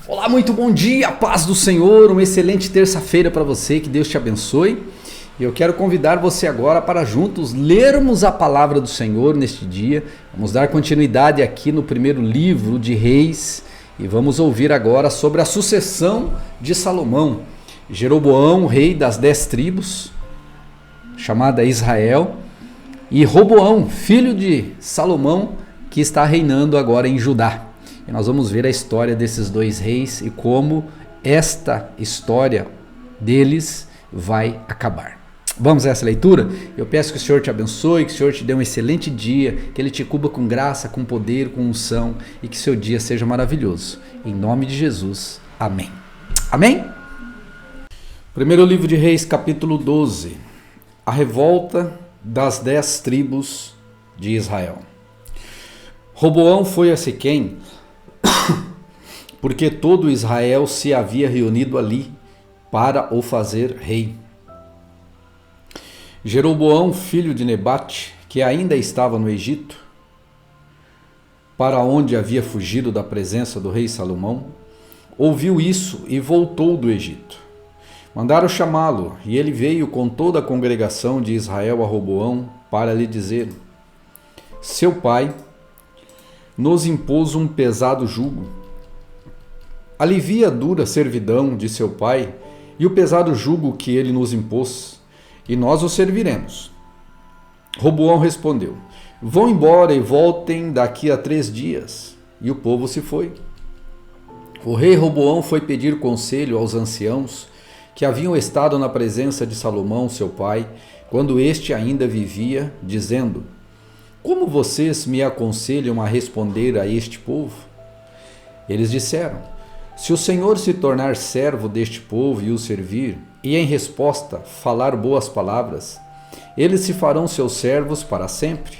Olá, muito bom dia, paz do Senhor, uma excelente terça-feira para você, que Deus te abençoe. E eu quero convidar você agora para juntos lermos a palavra do Senhor neste dia. Vamos dar continuidade aqui no primeiro livro de Reis e vamos ouvir agora sobre a sucessão de Salomão. Jeroboão, rei das 10 tribos, chamada Israel, e Roboão, filho de Salomão, que está reinando agora em Judá. E nós vamos ver a história desses dois reis e como esta história deles vai acabar. Vamos a essa leitura? Eu peço que o Senhor te abençoe, que o Senhor te dê um excelente dia, que Ele te cubra com graça, com poder, com unção e que seu dia seja maravilhoso. Em nome de Jesus, amém. Amém? Primeiro livro de Reis, capítulo 12. A revolta das 10 tribos de Israel. Roboão foi a Siquém, porque todo Israel se havia reunido ali para o fazer rei. Jeroboão, filho de Nebate, que ainda estava no Egito, para onde havia fugido da presença do rei Salomão, ouviu isso e voltou do Egito. Mandaram chamá-lo, e ele veio com toda a congregação de Israel a Roboão para lhe dizer: seu pai nos impôs um pesado jugo. Alivia a dura servidão de seu pai e o pesado jugo que ele nos impôs, e nós o serviremos. Roboão respondeu: vão embora e voltem daqui a 3 dias. E o povo se foi. O rei Roboão foi pedir conselho aos anciãos que haviam estado na presença de Salomão, seu pai, quando este ainda vivia, dizendo: como vocês me aconselham a responder a este povo? Eles disseram: se o Senhor se tornar servo deste povo e o servir, e em resposta falar boas palavras, eles se farão seus servos para sempre.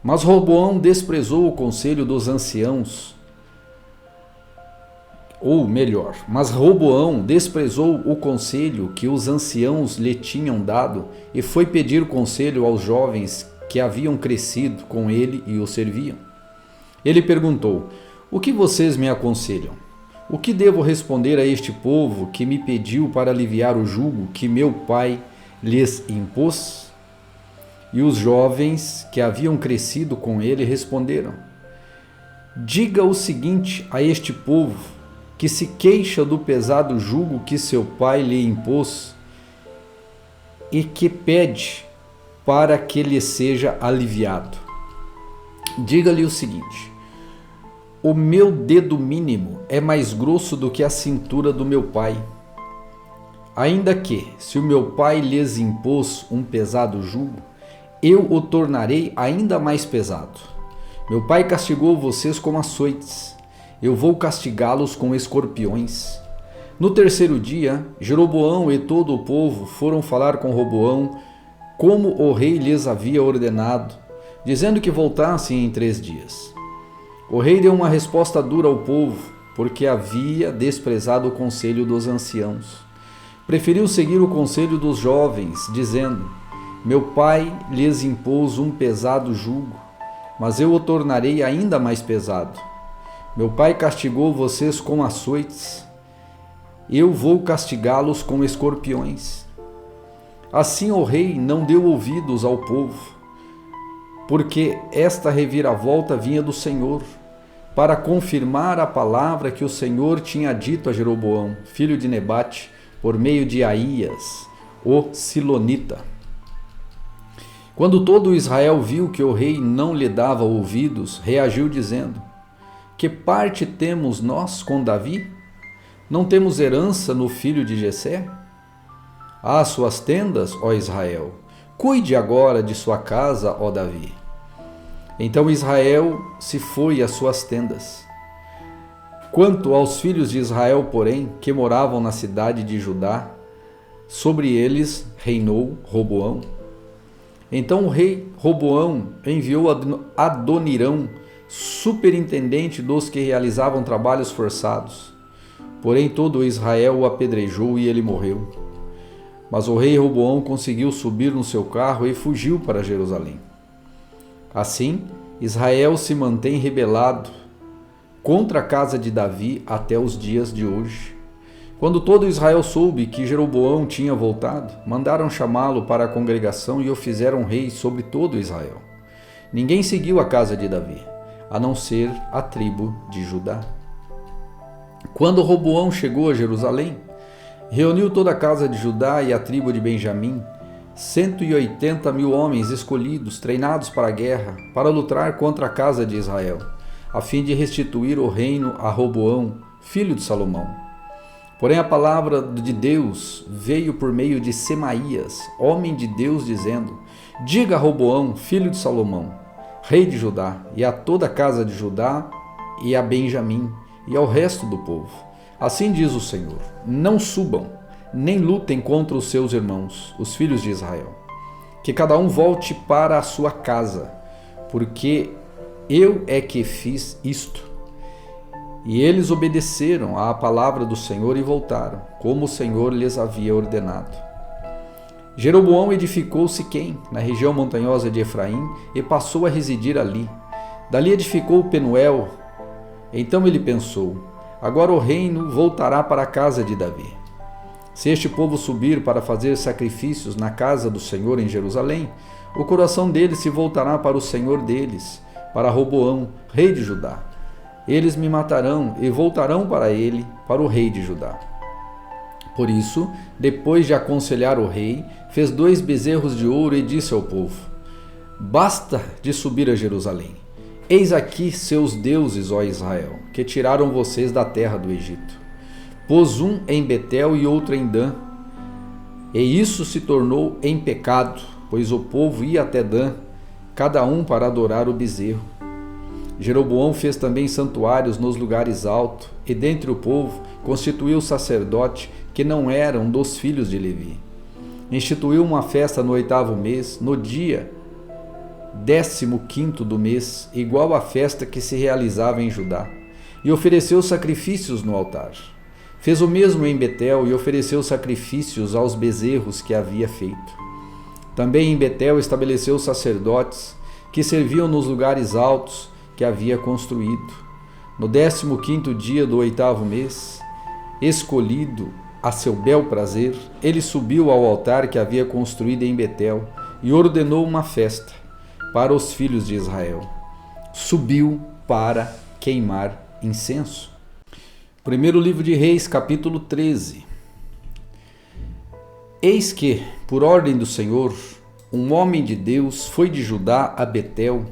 Mas Roboão desprezou o conselho dos anciãos, mas Roboão desprezou o conselho que os anciãos lhe tinham dado e foi pedir conselho aos jovens que haviam crescido com ele e o serviam. Ele perguntou: o que vocês me aconselham? O que devo responder a este povo que me pediu para aliviar o jugo que meu pai lhes impôs? E os jovens que haviam crescido com ele responderam: diga o seguinte a este povo que se queixa do pesado jugo que seu pai lhe impôs e que pede para que lhe seja aliviado. Diga-lhe o seguinte: o meu dedo mínimo é mais grosso do que a cintura do meu pai. Ainda que, se o meu pai lhes impôs um pesado jugo, eu o tornarei ainda mais pesado. Meu pai castigou vocês com açoites, eu vou castigá-los com escorpiões. No 3º dia, Jeroboão e todo o povo foram falar com Roboão, como o rei lhes havia ordenado, dizendo que voltassem em 3 dias. O rei deu uma resposta dura ao povo, porque havia desprezado o conselho dos anciãos. Preferiu seguir o conselho dos jovens, dizendo: meu pai lhes impôs um pesado jugo, mas eu o tornarei ainda mais pesado. Meu pai castigou vocês com açoites, eu vou castigá-los com escorpiões. Assim o rei não deu ouvidos ao povo, porque esta reviravolta vinha do Senhor, para confirmar a palavra que o Senhor tinha dito a Jeroboão, filho de Nebate, por meio de Aías, o Silonita. Quando todo Israel viu que o rei não lhe dava ouvidos, reagiu dizendo: que parte temos nós com Davi? Não temos herança no filho de Jessé? Às suas tendas, ó Israel, cuide agora de sua casa, ó Davi. Então Israel se foi às suas tendas. Quanto aos filhos de Israel, porém, que moravam na cidade de Judá, sobre eles reinou Roboão. Então o rei Roboão enviou Adonirão, superintendente dos que realizavam trabalhos forçados. Porém todo Israel o apedrejou e ele morreu. Mas o rei Roboão conseguiu subir no seu carro e fugiu para Jerusalém. Assim, Israel se mantém rebelado contra a casa de Davi até os dias de hoje. Quando todo Israel soube que Jeroboão tinha voltado, mandaram chamá-lo para a congregação e o fizeram rei sobre todo Israel. Ninguém seguiu a casa de Davi, a não ser a tribo de Judá. Quando Roboão chegou a Jerusalém, reuniu toda a casa de Judá e a tribo de Benjamim, 180.000 homens escolhidos, treinados para a guerra, para lutar contra a casa de Israel, a fim de restituir o reino a Roboão, filho de Salomão. Porém a palavra de Deus veio por meio de Semaías, homem de Deus, dizendo: diga a Roboão, filho de Salomão, rei de Judá, e a toda a casa de Judá, e a Benjamim, e ao resto do povo: assim diz o Senhor, não subam, nem lutem contra os seus irmãos, os filhos de Israel. Que cada um volte para a sua casa, porque eu é que fiz isto. E eles obedeceram à palavra do Senhor e voltaram, como o Senhor lhes havia ordenado. Jeroboão edificou Siquém, na região montanhosa de Efraim, e passou a residir ali. Dali edificou Penuel. Então ele pensou: agora o reino voltará para a casa de Davi. Se este povo subir para fazer sacrifícios na casa do Senhor em Jerusalém, o coração deles se voltará para o Senhor deles, para Roboão, rei de Judá. Eles me matarão e voltarão para ele, para o rei de Judá. Por isso, depois de aconselhar o rei, fez 2 bezerros de ouro e disse ao povo: basta de subir a Jerusalém. Eis aqui seus deuses, ó Israel, que tiraram vocês da terra do Egito. Pôs um em Betel e outro em Dan. E isso se tornou em pecado, pois o povo ia até Dan, cada um para adorar o bezerro. Jeroboão fez também santuários nos lugares altos, e dentre o povo constituiu sacerdote que não eram dos filhos de Levi. Instituiu uma festa no 8º mês, no dia 15º do mês, igual à festa que se realizava em Judá, e ofereceu sacrifícios no altar. Fez o mesmo em Betel e ofereceu sacrifícios aos bezerros que havia feito. Também em Betel estabeleceu sacerdotes que serviam nos lugares altos que havia construído. No 15º dia do 8º mês, escolhido a seu bel prazer, ele subiu ao altar que havia construído em Betel e ordenou uma festa para os filhos de Israel. Subiu para queimar incenso. Primeiro livro de Reis, capítulo 13. Eis que, por ordem do Senhor, um homem de Deus foi de Judá a Betel,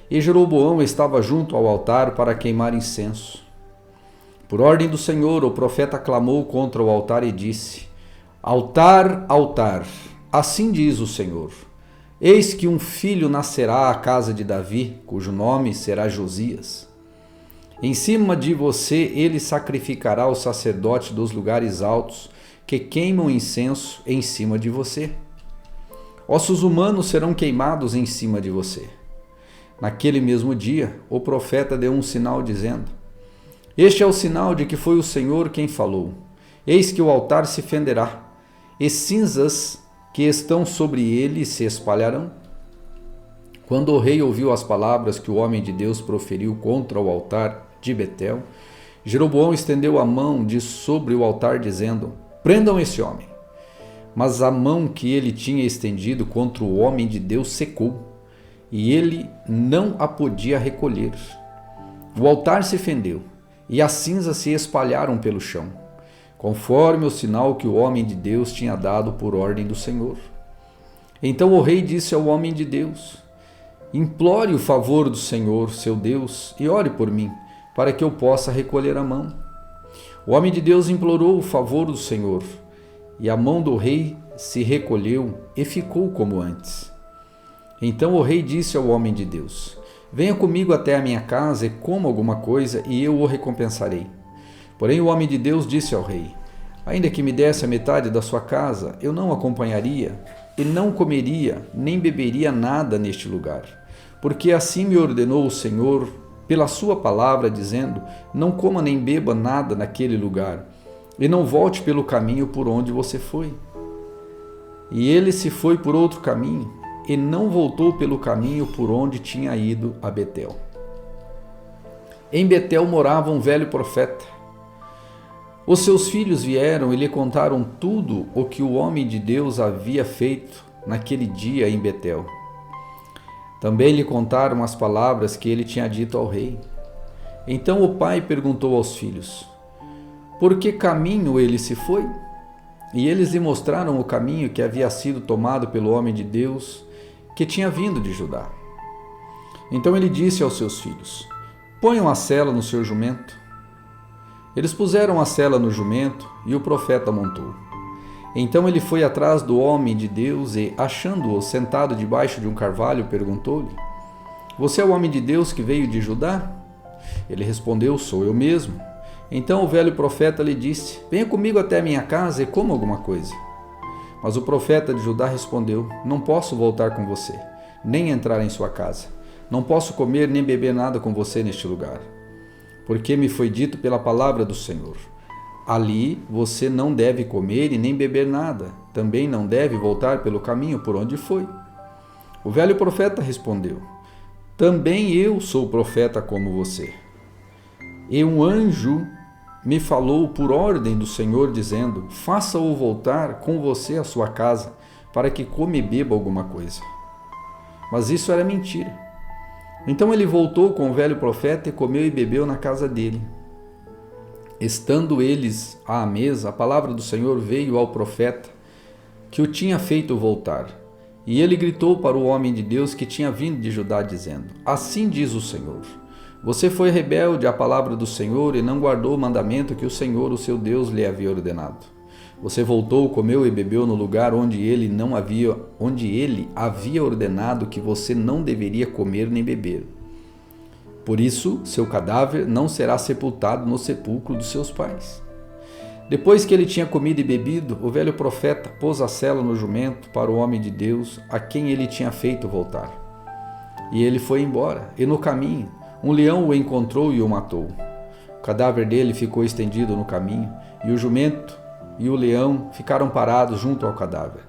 e Jeroboão estava junto ao altar para queimar incenso. Por ordem do Senhor, o profeta clamou contra o altar e disse: altar, altar, assim diz o Senhor, eis que um filho nascerá à casa de Davi, cujo nome será Josias. Em cima de você ele sacrificará o sacerdote dos lugares altos, que queimam incenso em cima de você. Ossos humanos serão queimados em cima de você. Naquele mesmo dia, o profeta deu um sinal dizendo: este é o sinal de que foi o Senhor quem falou. Eis que o altar se fenderá, e cinzas que estão sobre ele se espalharão. Quando o rei ouviu as palavras que o homem de Deus proferiu contra o altar de Betel, Jeroboão estendeu a mão de sobre o altar, dizendo: prendam esse homem. Mas a mão que ele tinha estendido contra o homem de Deus secou, e ele não a podia recolher. O altar se fendeu, e as cinzas se espalharam pelo chão, conforme o sinal que o homem de Deus tinha dado por ordem do Senhor. Então o rei disse ao homem de Deus: implore o favor do Senhor, seu Deus, e ore por mim, para que eu possa recolher a mão. O homem de Deus implorou o favor do Senhor, e a mão do rei se recolheu e ficou como antes. Então o rei disse ao homem de Deus: venha comigo até a minha casa e coma alguma coisa, e eu o recompensarei. Porém o homem de Deus disse ao rei: ainda que me desse a metade da sua casa, eu não acompanharia, e não comeria, nem beberia nada neste lugar. Porque assim me ordenou o Senhor, pela sua palavra, dizendo: não coma nem beba nada naquele lugar, e não volte pelo caminho por onde você foi. E ele se foi por outro caminho, e não voltou pelo caminho por onde tinha ido a Betel. Em Betel morava um velho profeta. Os seus filhos vieram e lhe contaram tudo o que o homem de Deus havia feito naquele dia em Betel. Também lhe contaram as palavras que ele tinha dito ao rei. Então o pai perguntou aos filhos: por que caminho ele se foi? E eles lhe mostraram o caminho que havia sido tomado pelo homem de Deus que tinha vindo de Judá. Então ele disse aos seus filhos: ponham a sela no seu jumento. Eles puseram a sela no jumento e o profeta montou. Então ele foi atrás do homem de Deus e, achando-o sentado debaixo de um carvalho, perguntou-lhe: você é o homem de Deus que veio de Judá? Ele respondeu: sou eu mesmo. Então o velho profeta lhe disse: venha comigo até a minha casa e coma alguma coisa. Mas o profeta de Judá respondeu: não posso voltar com você, nem entrar em sua casa. Não posso comer nem beber nada com você neste lugar, porque me foi dito pela palavra do Senhor: ali você não deve comer e nem beber nada, também não deve voltar pelo caminho por onde foi. O velho profeta respondeu: também eu sou profeta como você. E um anjo me falou por ordem do Senhor, dizendo: faça-o voltar com você à sua casa, para que coma e beba alguma coisa. Mas isso era mentira. Então ele voltou com o velho profeta e comeu e bebeu na casa dele. Estando eles à mesa, a palavra do Senhor veio ao profeta, que o tinha feito voltar. E ele gritou para o homem de Deus que tinha vindo de Judá, dizendo: assim diz o Senhor: você foi rebelde à palavra do Senhor e não guardou o mandamento que o Senhor, o seu Deus, lhe havia ordenado. Você voltou, comeu e bebeu no lugar onde ele havia ordenado que você não deveria comer nem beber. Por isso, seu cadáver não será sepultado no sepulcro dos seus pais. Depois que ele tinha comido e bebido, o velho profeta pôs a sela no jumento para o homem de Deus, a quem ele tinha feito voltar. E ele foi embora, e no caminho, um leão o encontrou e o matou. O cadáver dele ficou estendido no caminho, e o jumento e o leão ficaram parados junto ao cadáver.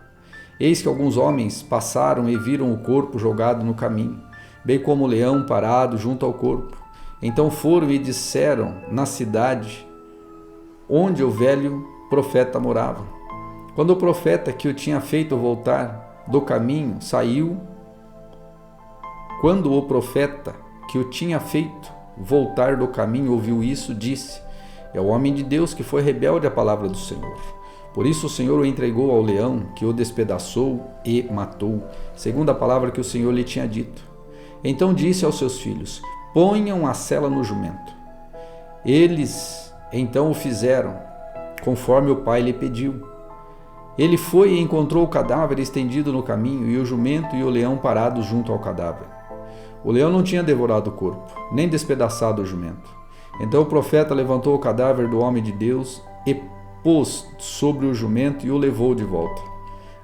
Eis que alguns homens passaram e viram o corpo jogado no caminho, bem como o leão parado junto ao corpo. Então foram e disseram na cidade onde o velho profeta morava. Quando o profeta que o tinha feito voltar do caminho saiu, quando o profeta que o tinha feito voltar do caminho ouviu isso, disse: é o homem de Deus que foi rebelde à palavra do Senhor. Por isso o Senhor o entregou ao leão, que o despedaçou e matou, segundo a palavra que o Senhor lhe tinha dito. Então disse aos seus filhos: ponham a sela no jumento. Eles então o fizeram, conforme o pai lhe pediu. Ele foi e encontrou o cadáver estendido no caminho, e o jumento e o leão parados junto ao cadáver. O leão não tinha devorado o corpo, nem despedaçado o jumento. Então o profeta levantou o cadáver do homem de Deus e pôs sobre o jumento e o levou de volta.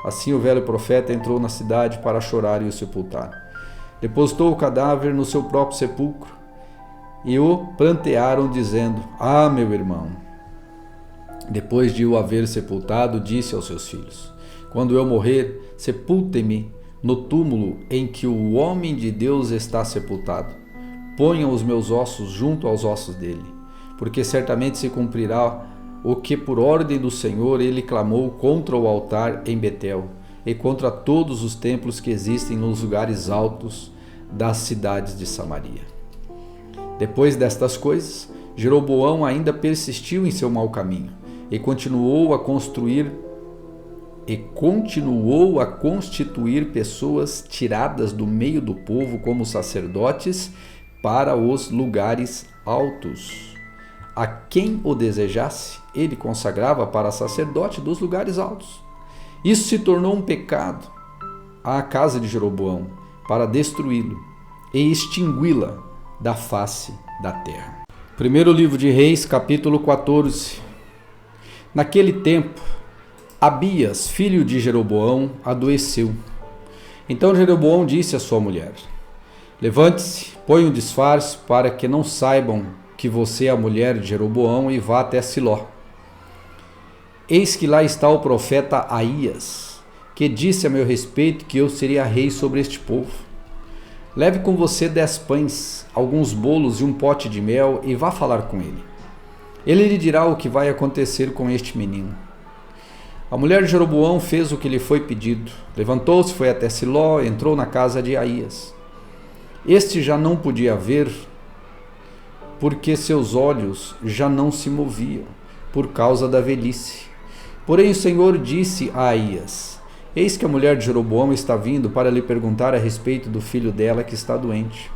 Assim o velho profeta entrou na cidade para chorar e o sepultar. Depositou o cadáver no seu próprio sepulcro e o prantearam, dizendo: ah, meu irmão. Depois de o haver sepultado, disse aos seus filhos: quando eu morrer, sepultem-me no túmulo em que o homem de Deus está sepultado. Ponham os meus ossos junto aos ossos dele, porque certamente se cumprirá o que por ordem do Senhor ele clamou contra o altar em Betel e contra todos os templos que existem nos lugares altos das cidades de Samaria. Depois destas coisas, Jeroboão ainda persistiu em seu mau caminho e continuou a constituir pessoas tiradas do meio do povo como sacerdotes para os lugares altos. A quem o desejasse, ele consagrava para sacerdote dos lugares altos. Isso se tornou um pecado à casa de Jeroboão, para destruí-lo e extingui-la da face da terra. Primeiro livro de Reis, capítulo 14. Naquele tempo, Abias, filho de Jeroboão, adoeceu. Então Jeroboão disse à sua mulher: levante-se, põe um disfarce para que não saibam que você é a mulher de Jeroboão e vá até Siló. Eis que lá está o profeta Aías, que disse a meu respeito que eu seria rei sobre este povo. Leve com você 10 pães, alguns bolos e um pote de mel e vá falar com ele. Ele lhe dirá o que vai acontecer com este menino. A mulher de Jeroboão fez o que lhe foi pedido. Levantou-se, foi até Siló, entrou na casa de Aías. Este já não podia ver, porque seus olhos já não se moviam, por causa da velhice. Porém o Senhor disse a Aías: eis que a mulher de Jeroboão está vindo para lhe perguntar a respeito do filho dela que está doente.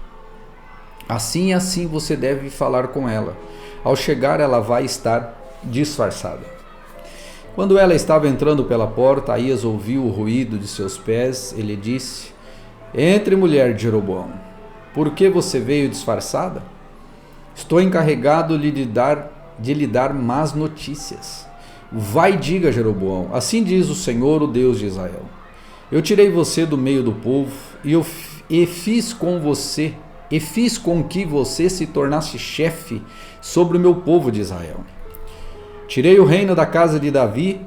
Assim e assim você deve falar com ela. Ao chegar, ela vai estar disfarçada. Quando ela estava entrando pela porta, Aías ouviu o ruído de seus pés. Ele disse: entre, mulher de Jeroboão, por que você veio disfarçada? Estou encarregado de lhe dar más notícias. Vai, diga a Jeroboão: assim diz o Senhor, o Deus de Israel. Eu tirei você do meio do povo e fiz com que você se tornasse chefe sobre o meu povo de Israel. Tirei o reino da casa de Davi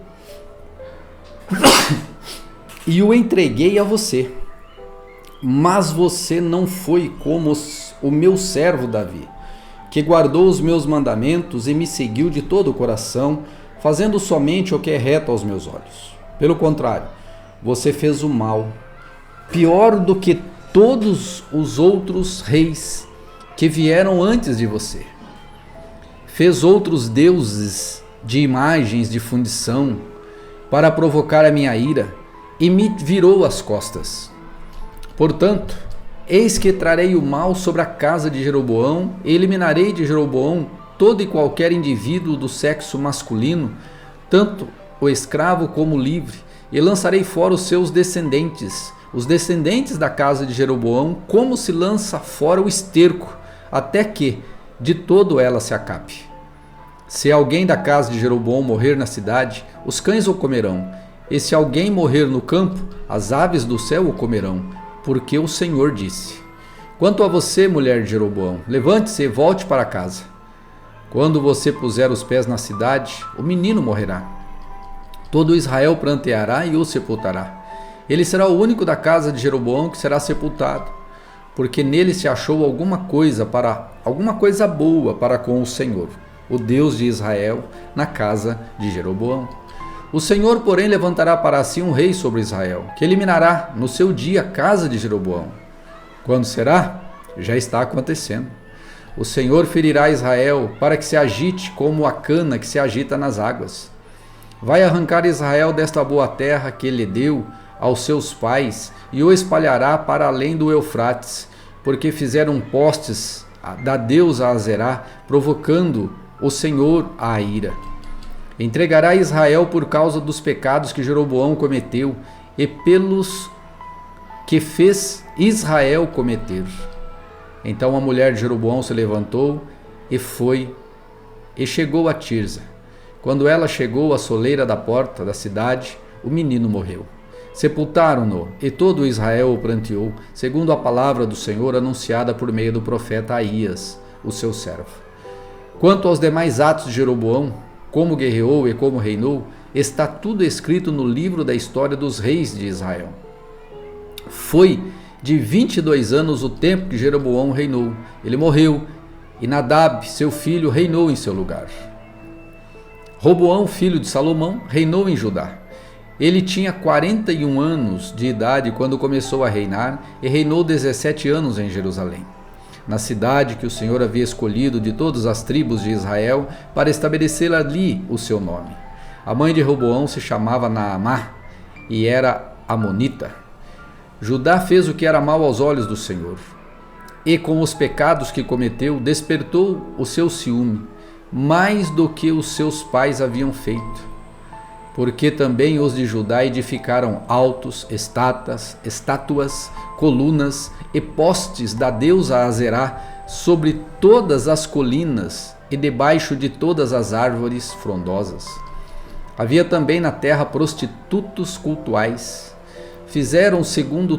e o entreguei a você. Mas você não foi como o meu servo Davi, que guardou os meus mandamentos e me seguiu de todo o coração, fazendo somente o que é reto aos meus olhos. Pelo contrário, você fez o mal, pior do que todos os outros reis que vieram antes de você. Fez outros deuses de imagens de fundição para provocar a minha ira e me virou as costas. Portanto, eis que trarei o mal sobre a casa de Jeroboão e eliminarei de Jeroboão todo e qualquer indivíduo do sexo masculino, tanto o escravo como o livre, e lançarei fora os seus descendentes, os descendentes da casa de Jeroboão, como se lança fora o esterco, até que de todo ela se acabe. Se alguém da casa de Jeroboão morrer na cidade, os cães o comerão, e se alguém morrer no campo, as aves do céu o comerão, porque o Senhor disse. Quanto a você, mulher de Jeroboão, levante-se e volte para casa. Quando você puser os pés na cidade, o menino morrerá. Todo Israel pranteará e o sepultará. Ele será o único da casa de Jeroboão que será sepultado, porque nele se achou alguma coisa boa para com o Senhor, o Deus de Israel, na casa de Jeroboão. O Senhor, porém, levantará para si um rei sobre Israel, que eliminará no seu dia a casa de Jeroboão. Quando será? Já está acontecendo. O Senhor ferirá Israel para que se agite como a cana que se agita nas águas. Vai arrancar Israel desta boa terra que ele deu aos seus pais e o espalhará para além do Eufrates, porque fizeram postes da deusa Azerá, provocando o Senhor à ira. Entregará Israel por causa dos pecados que Jeroboão cometeu e pelos que fez Israel cometer. Então a mulher de Jeroboão se levantou e foi e chegou a Tirza. Quando ela chegou à soleira da porta da cidade, o menino morreu. Sepultaram-no e todo Israel o pranteou, segundo a palavra do Senhor anunciada por meio do profeta Aías, o seu servo. Quanto aos demais atos de Jeroboão, como guerreou e como reinou, está tudo escrito no livro da história dos reis de Israel. Foi de 22 anos o tempo que Jeroboão reinou. Ele morreu, e Nadab, seu filho, reinou em seu lugar. Roboão, filho de Salomão, reinou em Judá. Ele tinha 41 anos de idade quando começou a reinar e reinou 17 anos em Jerusalém, na cidade que o Senhor havia escolhido de todas as tribos de Israel para estabelecer ali o seu nome. A mãe de Roboão se chamava Naamá e era amonita. Judá fez o que era mal aos olhos do Senhor, e com os pecados que cometeu despertou o seu ciúme, mais do que os seus pais haviam feito. Porque também os de Judá edificaram altos, estátuas, colunas e postes da deusa Azerá sobre todas as colinas e debaixo de todas as árvores frondosas. Havia também na terra prostitutos cultuais. Fizeram segundo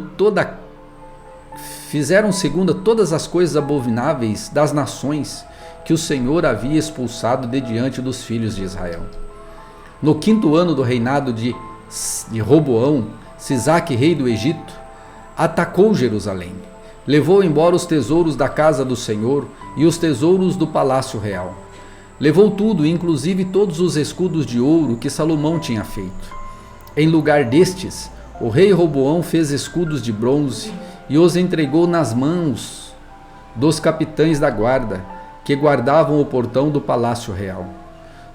todas as coisas abomináveis das nações que o Senhor havia expulsado de diante dos filhos de Israel. No 5º ano do reinado de Roboão, Sisaque, rei do Egito, atacou Jerusalém, Levou embora os tesouros da casa do Senhor e os tesouros do palácio real. Levou tudo, inclusive todos os escudos de ouro que Salomão tinha feito. Em lugar destes, o rei Roboão fez escudos de bronze e os entregou nas mãos dos capitães da guarda, que guardavam o portão do palácio real.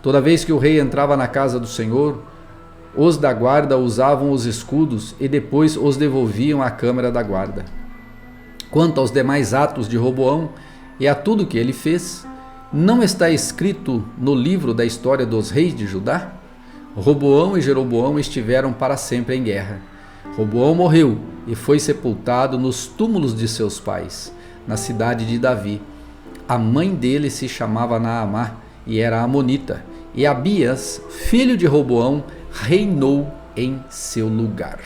Toda vez que o rei entrava na casa do Senhor, os da guarda usavam os escudos e depois os devolviam à câmara da guarda. Quanto aos demais atos de Roboão e a tudo que ele fez, não está escrito no livro da história dos reis de Judá? Roboão e Jeroboão estiveram para sempre em guerra. Roboão morreu e foi sepultado nos túmulos de seus pais, na cidade de Davi. A mãe dele se chamava Naamá e era amonita, e Abias, filho de Roboão, reinou em seu lugar.